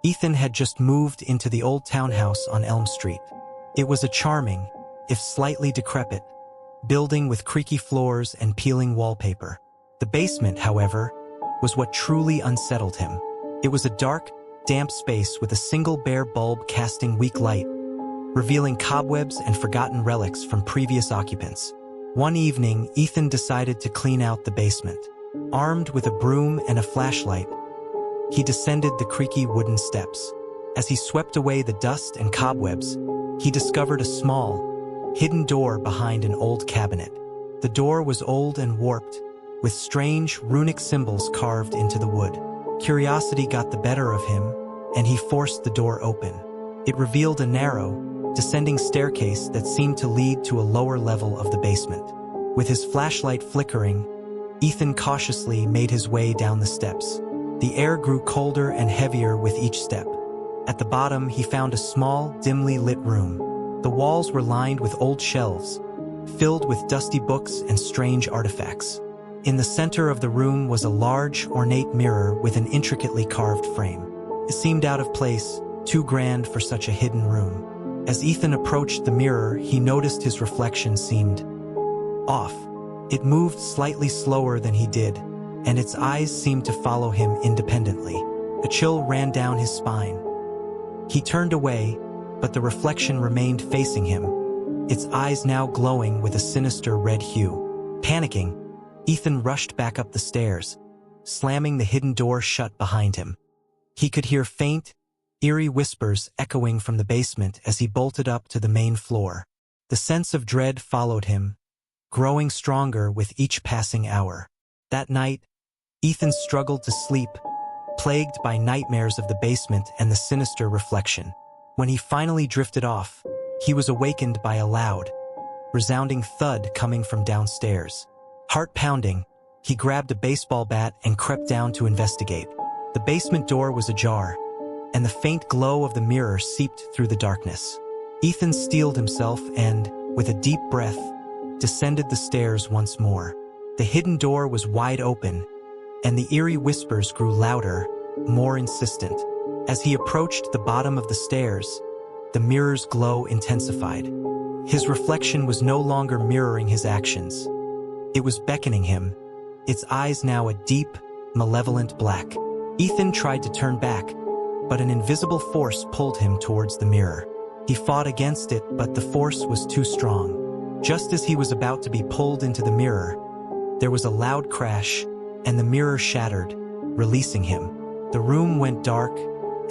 Ethan had just moved into the old townhouse on Elm Street. It was a charming, if slightly decrepit, building with creaky floors and peeling wallpaper. The basement, however, was what truly unsettled him. It was a dark, damp space with a single bare bulb casting weak light, revealing cobwebs and forgotten relics from previous occupants. One evening, Ethan decided to clean out the basement. Armed with a broom and a flashlight, he descended the creaky wooden steps. As he swept away the dust and cobwebs, he discovered a small, hidden door behind an old cabinet. The door was old and warped, with strange, runic symbols carved into the wood. Curiosity got the better of him, and he forced the door open. It revealed a narrow, descending staircase that seemed to lead to a lower level of the basement. With his flashlight flickering, Ethan cautiously made his way down the steps. The air grew colder and heavier with each step. At the bottom, he found a small, dimly lit room. The walls were lined with old shelves, filled with dusty books and strange artifacts. In the center of the room was a large, ornate mirror with an intricately carved frame. It seemed out of place, too grand for such a hidden room. As Ethan approached the mirror, he noticed his reflection seemed off. It moved slightly slower than he did, and its eyes seemed to follow him independently. A chill ran down his spine. He turned away, but the reflection remained facing him, its eyes now glowing with a sinister red hue. Panicking, Ethan rushed back up the stairs, slamming the hidden door shut behind him. He could hear faint, eerie whispers echoing from the basement as he bolted up to the main floor. The sense of dread followed him, growing stronger with each passing hour. That night, Ethan struggled to sleep, plagued by nightmares of the basement and the sinister reflection. When he finally drifted off, he was awakened by a loud, resounding thud coming from downstairs. Heart pounding, he grabbed a baseball bat and crept down to investigate. The basement door was ajar, and the faint glow of the mirror seeped through the darkness. Ethan steeled himself and, with a deep breath, descended the stairs once more. The hidden door was wide open, and the eerie whispers grew louder, more insistent. As he approached the bottom of the stairs, the mirror's glow intensified. His reflection was no longer mirroring his actions. It was beckoning him, its eyes now a deep, malevolent black. Ethan tried to turn back, but an invisible force pulled him towards the mirror. He fought against it, but the force was too strong. Just as he was about to be pulled into the mirror, there was a loud crash, and the mirror shattered, releasing him. The room went dark,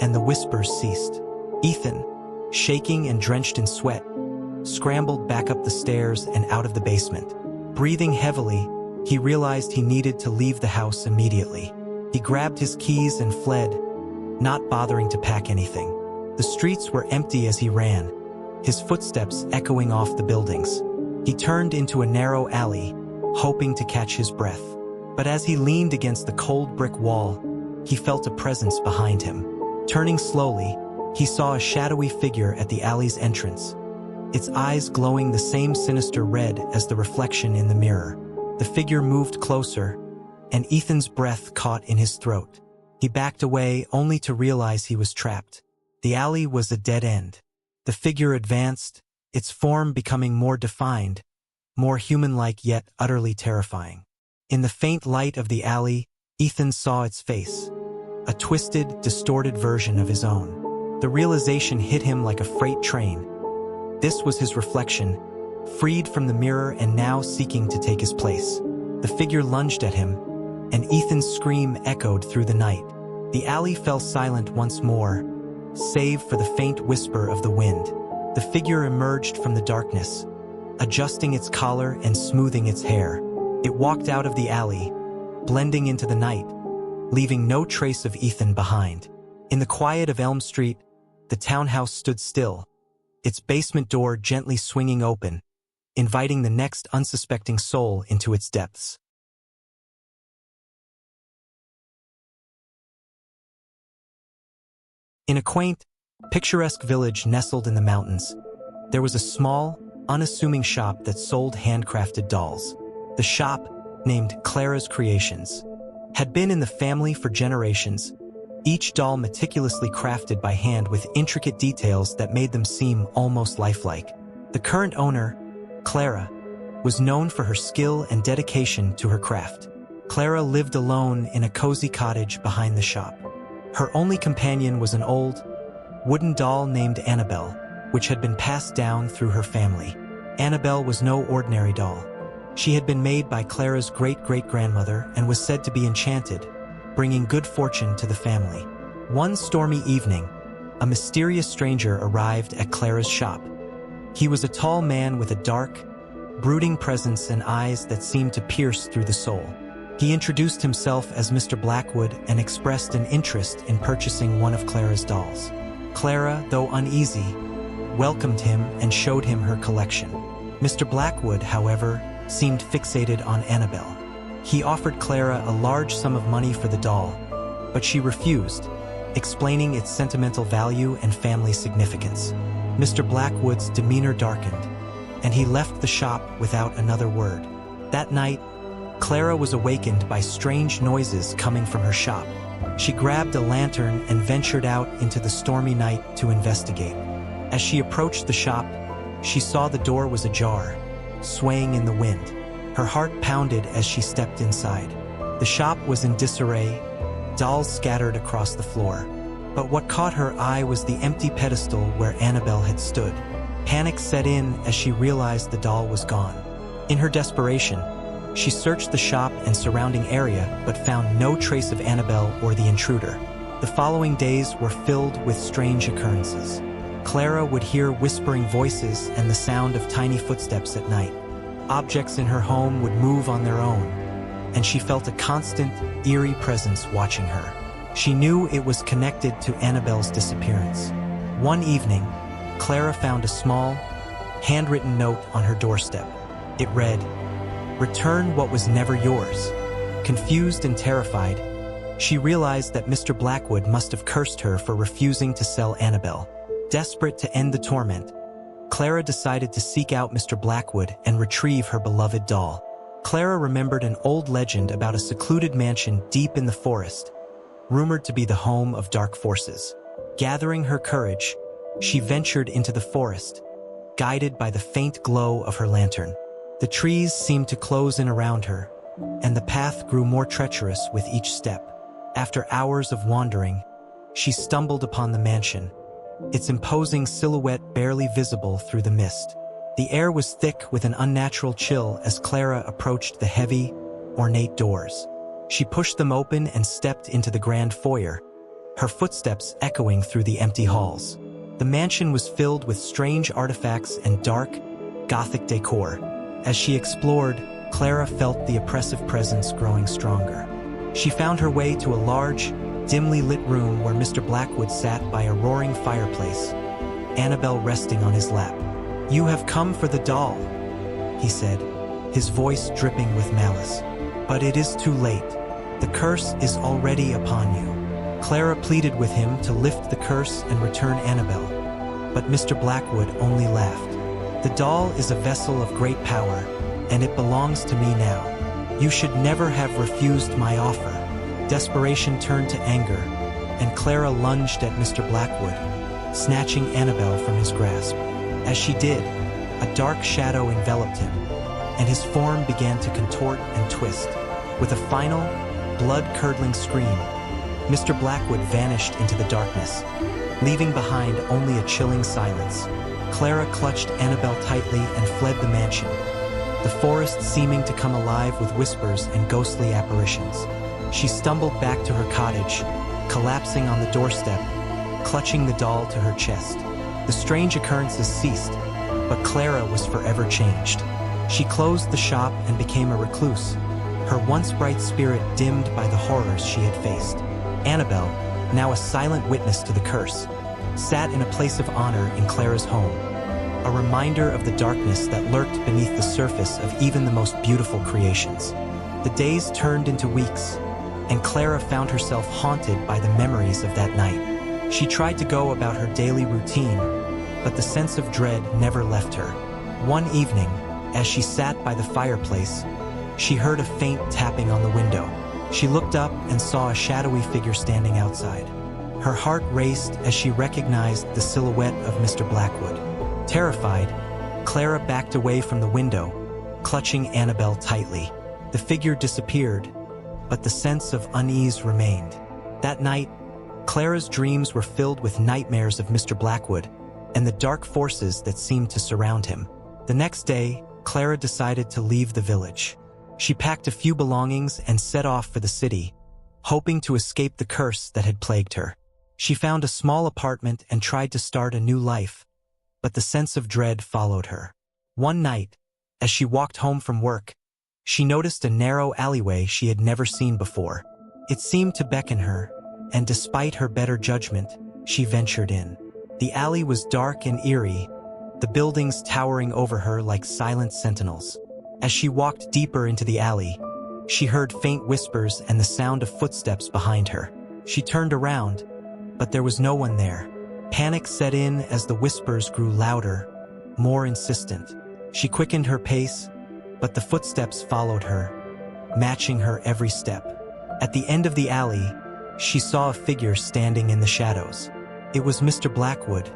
and the whispers ceased. Ethan, shaking and drenched in sweat, scrambled back up the stairs and out of the basement. Breathing heavily, he realized he needed to leave the house immediately. He grabbed his keys and fled, not bothering to pack anything. The streets were empty as he ran, his footsteps echoing off the buildings. He turned into a narrow alley, hoping to catch his breath. But as he leaned against the cold brick wall, he felt a presence behind him. Turning slowly, he saw a shadowy figure at the alley's entrance, its eyes glowing the same sinister red as the reflection in the mirror. The figure moved closer, and Ethan's breath caught in his throat. He backed away only to realize he was trapped. The alley was a dead end. The figure advanced, its form becoming more defined, more human-like yet utterly terrifying. In the faint light of the alley, Ethan saw its face, a twisted, distorted version of his own. The realization hit him like a freight train. This was his reflection, freed from the mirror and now seeking to take his place. The figure lunged at him, and Ethan's scream echoed through the night. The alley fell silent once more, save for the faint whisper of the wind. The figure emerged from the darkness, adjusting its collar and smoothing its hair. It walked out of the alley, blending into the night, leaving no trace of Ethan behind. In the quiet of Elm Street, the townhouse stood still, its basement door gently swinging open, inviting the next unsuspecting soul into its depths. In a quaint, picturesque village nestled in the mountains, there was a small, unassuming shop that sold handcrafted dolls. The shop, named Clara's Creations, had been in the family for generations, each doll meticulously crafted by hand with intricate details that made them seem almost lifelike. The current owner, Clara, was known for her skill and dedication to her craft. Clara lived alone in a cozy cottage behind the shop. Her only companion was an old, wooden doll named Annabelle, which had been passed down through her family. Annabelle was no ordinary doll. She had been made by Clara's great-great-grandmother and was said to be enchanted, bringing good fortune to the family. One stormy evening, a mysterious stranger arrived at Clara's shop. He was a tall man with a dark, brooding presence and eyes that seemed to pierce through the soul. He introduced himself as Mr. Blackwood and expressed an interest in purchasing one of Clara's dolls. Clara, though uneasy, welcomed him and showed him her collection. Mr. Blackwood, however, seemed fixated on Annabelle. He offered Clara a large sum of money for the doll, but she refused, explaining its sentimental value and family significance. Mr. Blackwood's demeanor darkened, and he left the shop without another word. That night, Clara was awakened by strange noises coming from her shop. She grabbed a lantern and ventured out into the stormy night to investigate. As she approached the shop, she saw the door was ajar, swaying in the wind. Her heart pounded as she stepped inside. The shop was in disarray, dolls scattered across the floor. But what caught her eye was the empty pedestal where Annabelle had stood. Panic set in as she realized the doll was gone. In her desperation, she searched the shop and surrounding area but found no trace of Annabelle or the intruder. The following days were filled with strange occurrences. Clara would hear whispering voices and the sound of tiny footsteps at night. Objects in her home would move on their own, and she felt a constant, eerie presence watching her. She knew it was connected to Annabelle's disappearance. One evening, Clara found a small, handwritten note on her doorstep. It read, "Return what was never yours." Confused and terrified, she realized that Mr. Blackwood must have cursed her for refusing to sell Annabelle. Desperate to end the torment, Clara decided to seek out Mr. Blackwood and retrieve her beloved doll. Clara remembered an old legend about a secluded mansion deep in the forest, rumored to be the home of dark forces. Gathering her courage, she ventured into the forest, guided by the faint glow of her lantern. The trees seemed to close in around her, and the path grew more treacherous with each step. After hours of wandering, she stumbled upon the mansion, its imposing silhouette barely visible through the mist. The air was thick with an unnatural chill as Clara approached the heavy, ornate doors. She pushed them open and stepped into the grand foyer, her footsteps echoing through the empty halls. The mansion was filled with strange artifacts and dark, Gothic decor. As she explored, Clara felt the oppressive presence growing stronger. She found her way to a large, dimly lit room where Mr. Blackwood sat by a roaring fireplace, Annabelle resting on his lap. "You have come for the doll," he said, his voice dripping with malice. "But it is too late. The curse is already upon you." Clara pleaded with him to lift the curse and return Annabelle, but Mr. Blackwood only laughed. "The doll is a vessel of great power, and it belongs to me now. You should never have refused my offer." Desperation turned to anger, and Clara lunged at Mr. Blackwood, snatching Annabelle from his grasp. As she did, a dark shadow enveloped him, and his form began to contort and twist. With a final, blood-curdling scream, Mr. Blackwood vanished into the darkness, leaving behind only a chilling silence. Clara clutched Annabelle tightly and fled the mansion, the forest seeming to come alive with whispers and ghostly apparitions. She stumbled back to her cottage, collapsing on the doorstep, clutching the doll to her chest. The strange occurrences ceased, but Clara was forever changed. She closed the shop and became a recluse, her once bright spirit dimmed by the horrors she had faced. Annabelle, now a silent witness to the curse, sat in a place of honor in Clara's home, a reminder of the darkness that lurked beneath the surface of even the most beautiful creations. The days turned into weeks, and Clara found herself haunted by the memories of that night. She tried to go about her daily routine, but the sense of dread never left her. One evening, as she sat by the fireplace, she heard a faint tapping on the window. She looked up and saw a shadowy figure standing outside. Her heart raced as she recognized the silhouette of Mr. Blackwood. Terrified, Clara backed away from the window, clutching Annabelle tightly. The figure disappeared, but the sense of unease remained. That night, Clara's dreams were filled with nightmares of Mr. Blackwood and the dark forces that seemed to surround him. The next day, Clara decided to leave the village. She packed a few belongings and set off for the city, hoping to escape the curse that had plagued her. She found a small apartment and tried to start a new life, but the sense of dread followed her. One night, as she walked home from work, she noticed a narrow alleyway she had never seen before. It seemed to beckon her, and despite her better judgment, she ventured in. The alley was dark and eerie, the buildings towering over her like silent sentinels. As she walked deeper into the alley, she heard faint whispers and the sound of footsteps behind her. She turned around, but there was no one there. Panic set in as the whispers grew louder, more insistent. She quickened her pace, but the footsteps followed her, matching her every step. At the end of the alley, she saw a figure standing in the shadows. It was Mr. Blackwood,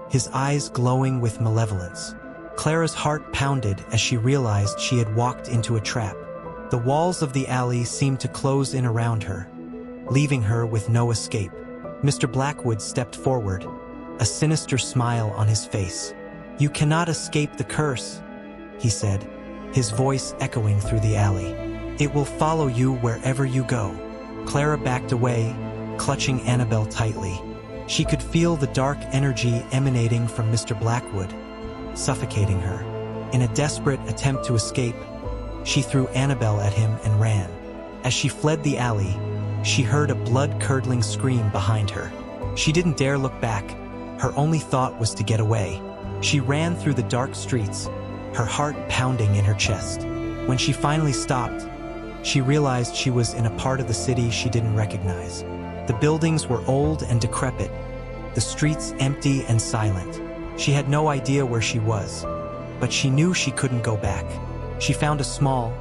his eyes glowing with malevolence. Clara's heart pounded as she realized she had walked into a trap. The walls of the alley seemed to close in around her, leaving her with no escape. Mr. Blackwood stepped forward, a sinister smile on his face. "You cannot escape the curse," he said, his voice echoing through the alley. "It will follow you wherever you go." Clara backed away, clutching Annabelle tightly. She could feel the dark energy emanating from Mr. Blackwood, suffocating her. In a desperate attempt to escape, she threw Annabelle at him and ran. As she fled the alley, she heard a blood-curdling scream behind her. She didn't dare look back. Her only thought was to get away. She ran through the dark streets, her heart pounding in her chest. When she finally stopped, she realized she was in a part of the city she didn't recognize. The buildings were old and decrepit, the streets empty and silent. She had no idea where she was, but she knew she couldn't go back. She found a small,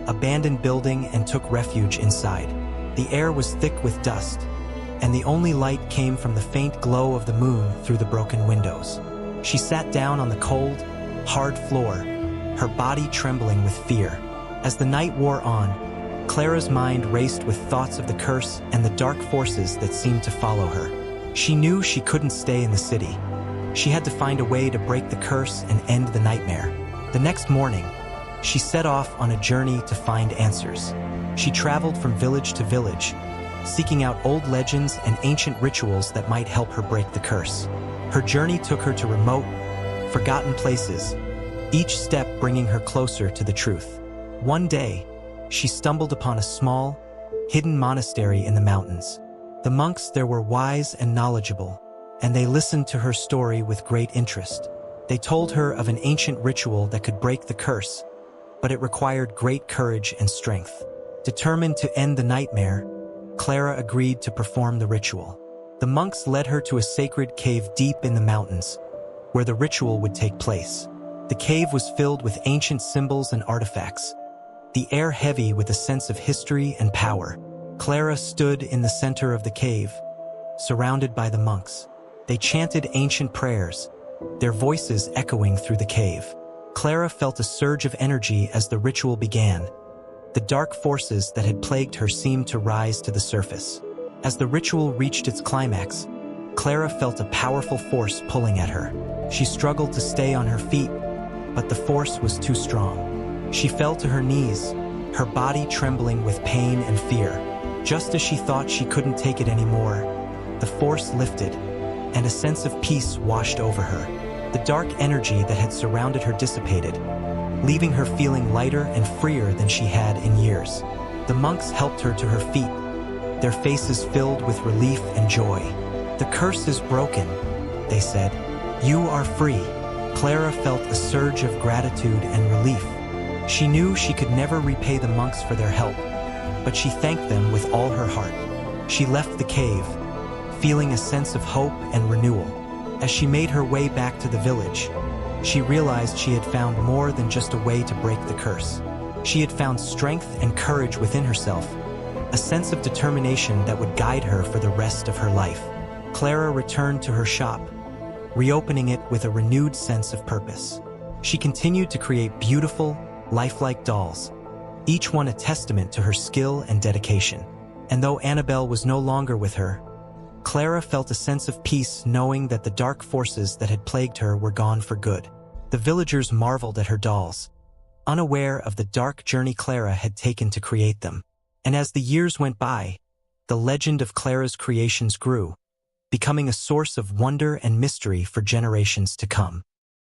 abandoned building and took refuge inside. The air was thick with dust, and the only light came from the faint glow of the moon through the broken windows. She sat down on the cold, hard floor, her body trembling with fear. As the night wore on, Clara's mind raced with thoughts of the curse and the dark forces that seemed to follow her. She knew she couldn't stay in the city. She had to find a way to break the curse and end the nightmare. The next morning, she set off on a journey to find answers. She traveled from village to village, seeking out old legends and ancient rituals that might help her break the curse. Her journey took her to remote, forgotten places, each step bringing her closer to the truth. One day, she stumbled upon a small, hidden monastery in the mountains. The monks there were wise and knowledgeable, and they listened to her story with great interest. They told her of an ancient ritual that could break the curse, but it required great courage and strength. Determined to end the nightmare, Clara agreed to perform the ritual. The monks led her to a sacred cave deep in the mountains, where the ritual would take place. The cave was filled with ancient symbols and artifacts, the air heavy with a sense of history and power. Clara stood in the center of the cave, surrounded by the monks. They chanted ancient prayers, their voices echoing through the cave. Clara felt a surge of energy as the ritual began. The dark forces that had plagued her seemed to rise to the surface. As the ritual reached its climax, Clara felt a powerful force pulling at her. She struggled to stay on her feet, but the force was too strong. She fell to her knees, her body trembling with pain and fear. Just as she thought she couldn't take it anymore, the force lifted, and a sense of peace washed over her. The dark energy that had surrounded her dissipated, leaving her feeling lighter and freer than she had in years. The monks helped her to her feet, their faces filled with relief and joy. "The curse is broken," they said. "You are free." Clara felt a surge of gratitude and relief. She knew she could never repay the monks for their help, but she thanked them with all her heart. She left the cave, feeling a sense of hope and renewal. As she made her way back to the village, she realized she had found more than just a way to break the curse. She had found strength and courage within herself, a sense of determination that would guide her for the rest of her life. Clara returned to her shop, reopening it with a renewed sense of purpose. She continued to create beautiful, lifelike dolls, each one a testament to her skill and dedication. And though Annabelle was no longer with her, Clara felt a sense of peace knowing that the dark forces that had plagued her were gone for good. The villagers marveled at her dolls, unaware of the dark journey Clara had taken to create them. And as the years went by, the legend of Clara's creations grew, becoming a source of wonder and mystery for generations to come.